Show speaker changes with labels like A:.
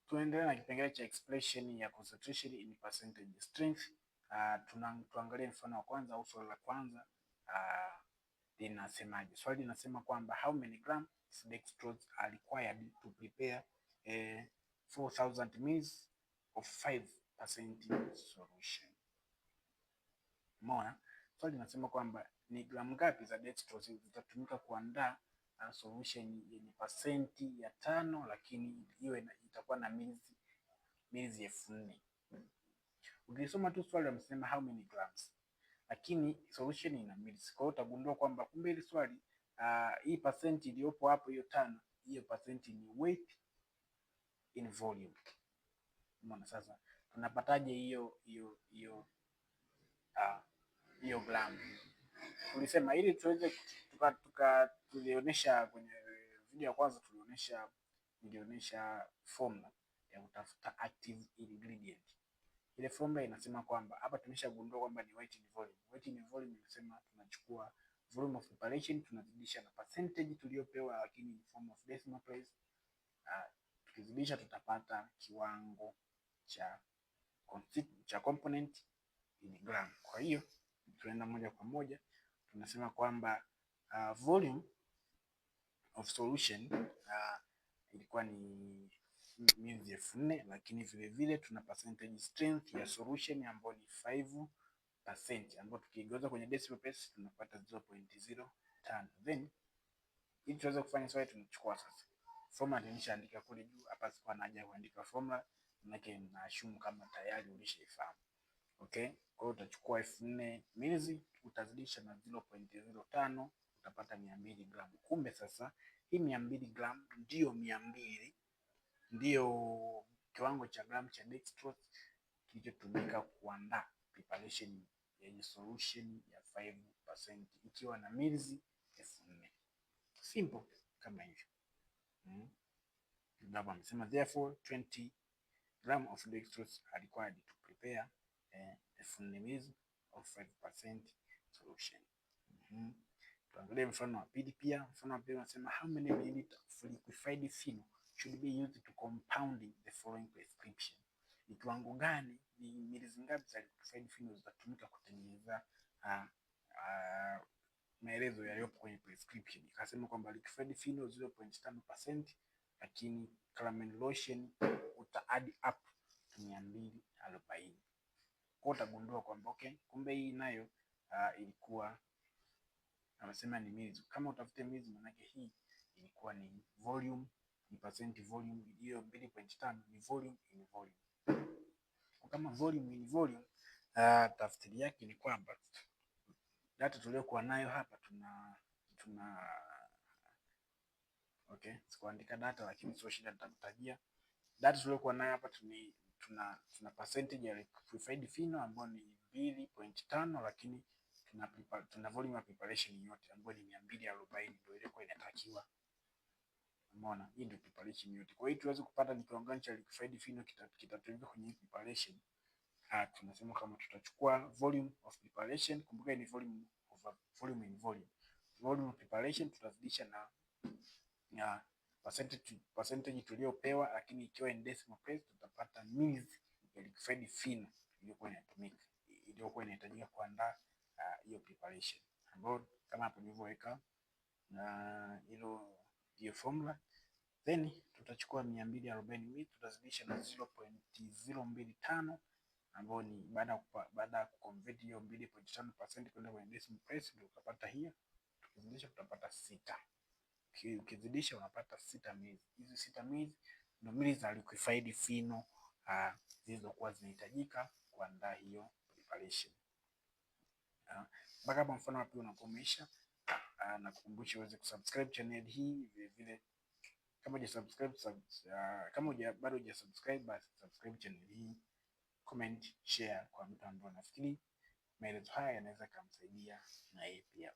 A: Tuendelee na kipengele cha expression ya concentration in percentage strength. Tuangalie mfano wa kwanza au swali la kwanza linasemaje? Swali linasema kwamba how many grams dextrose are required to prepare 4000 ml of 5% solution. Umeona? Swali linasema kwamba ni gramu ngapi za dextrose zitatumika kuandaa solution yenye pasenti ya 5, lakini itakuwa na milizi 4000. Ukisoma tu swali wamesema how many grams, lakini solution ina milizi. Kwa hiyo utagundua kwamba kumbe ile swali hii pasenti iliyopo hapo hiyo 5, hiyo pasenti ni weight in volume. Umeona? Sasa tunapataje hiyo gramu? Tulisema ili tuweze tulionyesha kwenye video ya kwanza, nilionyesha formula ya kutafuta active ingredient. Ile formula inasema kwamba hapa tumeshagundua kwamba ni weight in volume. Weight in volume inasema tunachukua volume of preparation tunazidisha na percentage tuliyopewa, lakini in form of decimal place. Tukizidisha tutapata kiwango cha component in gram. Kwa hiyo tunaenda moja kwa moja tunasema kwamba volume of solution ilikuwa ni milizi 4000, lakini vile vile tuna percentage strength ya solution ambayo ni 5%, ambayo tukigeuza kwenye decimal place tunapata 0.05. Then ili tuweze kufanya swali tunachukua sasa formula nimeshaandika kule juu hapa, sikuwa na haja kuandika formula manake na assume kama tayari ulishaifahamu. Okay, kwa hiyo utachukua 4000 milizi utazidisha na 0.05 utapata 200 gram. Kumbe sasa hii 200 gram ndio kiwango cha gram cha dextrose kilichotumika kuandaa preparation yenye solution ya 5% ikiwa na milizi 4000. Simple kama hivyo. Ndipo amesema therefore 20 gram of dextrose are required to prepare 4000 ml of 5% solution. Tuangalie mfano wa pili pia. Mfano wa pili unasema how many milliliters of liquefied phenol should be used to compound the following prescription. Ni kiwango gani, ni milizi ngapi za liquefied phenol zitatumika kutengeneza maelezo yaliyopo kwenye prescription. Ikasema kwamba liquefied phenol 0.5%, lakini caramel lotion uta add up to 240. Kwa utagundua kwamba okay, kumbe hii nayo ilikuwa amesema ni milizi. Kama utafute milizi maana hii ilikuwa ni volume, ni percent volume. Hiyo 2.5 ni volume in volume. Kama volume in volume, tafsiri yake ni kwamba data tuliyokuwa nayo hapa okay, sikuandika data lakini sio shida, nitakutajia data tuliyokuwa nayo hapa. Tuna percentage ya liquefied phenol ambayo ni 2.5, lakini tuna volume ya preparation yote ambayo ni 240 ndio ilikuwa inatakiwa. Umeona? Hii ndio preparation yote. Kwa hiyo tuweze kupata ni kiwango gani cha liquefied phenol kitatumika kwenye preparation. Tunasema kama tutachukua volume of preparation, kumbuka ni volume in volume. Volume of preparation tutazidisha na percentage tuliyopewa, lakini ikiwa in decimal place tutapata milizi ya liquefied phenol iliyokuwa inahitajika kuandaa hiyo preparation, ambayo kama hapo nilivyoweka na hiyo formula. Then tutachukua 240 ml tutazidisha na 0.025 ambayo ni baada ya kuconvert hiyo 2.5% kwenda kwenye decimal place ndio utapata hiyo. Tukizidisha tutapata 6. Ukizidisha unapata 6 ml. Hizi 6 ml ndio ml za liquefied phenol zilizokuwa zinahitajika kuandaa hiyo preparation. Mpaka hapa mfano wapi unakomesha. Na kukumbusha uweze kusubscribe channel hii vile vile. Kama bado hujasubscribe basi subscribe channel hii, comment, share kwa mtu ambaye unafikiri maelezo haya yanaweza kumsaidia na yeye pia.